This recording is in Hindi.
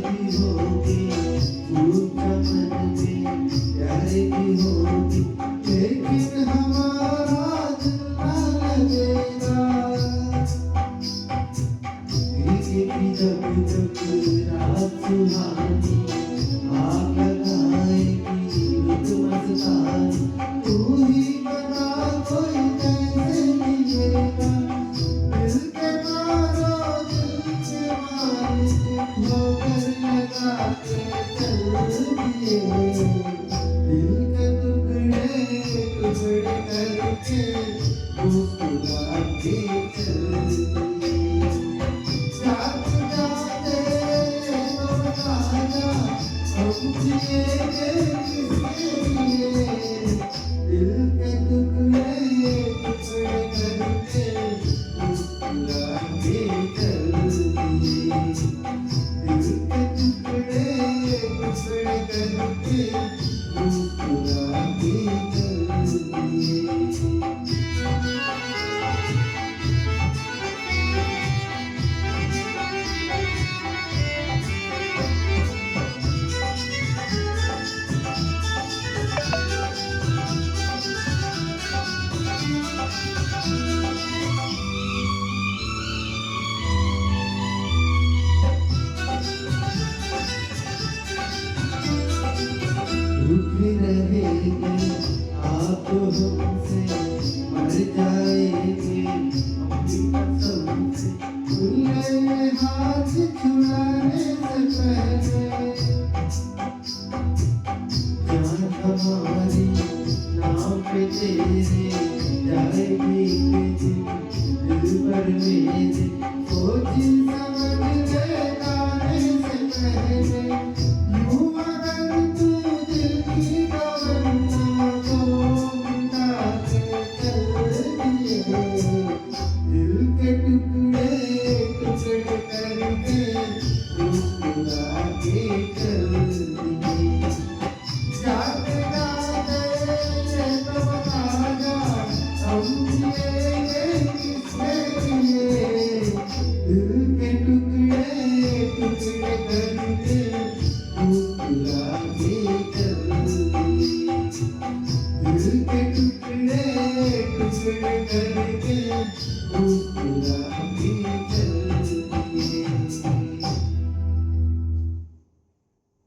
भी होगी फूल का मन में प्यारे भी होगी, लेकिन हमारा दिल ना लगेगा। भीगेगी जब तक रात सुहानी, आग लगाएगी रुत मस्तानी, तू ही बता कोई कैसे मिलेगा। दिल के मारो दिल के मालिक होकर लगा के चल दिए, दिल के टुकड़े टुकड़े करके मुस्कुरा के चल दिए। साथ जाते तो बता जा हम जिएंगे किसके लिए, दिल के टुकड़े टुकड़े करके मुस्कुरा के चल दिए, दिल के टुकड़े टुकड़े करके मुस्कुरा के चल दिए। रूठ रहेंगे आप हमसे, मर जाएंगे अपनी कसम से, खुले हाथ छुड़ाने से पहले। जान हमारी नाम पे तेरे जाएगी दिल पर मेरे, सोची समझ ले जाने से पहले। यूं अगर तू दिल की तमन्ना को मिटा के चल दिए, दिल के टुकड़े टुकड़े करके मुस्कुरा के चल दिए। जाते जाते तो बता जा हम जिएंगे किसके लिए, दिल के टुकड़े टुकड़े करके मुस्कुरा के चल दिए, दिल के टुकड़े टुकड़े करके मुस्कुरा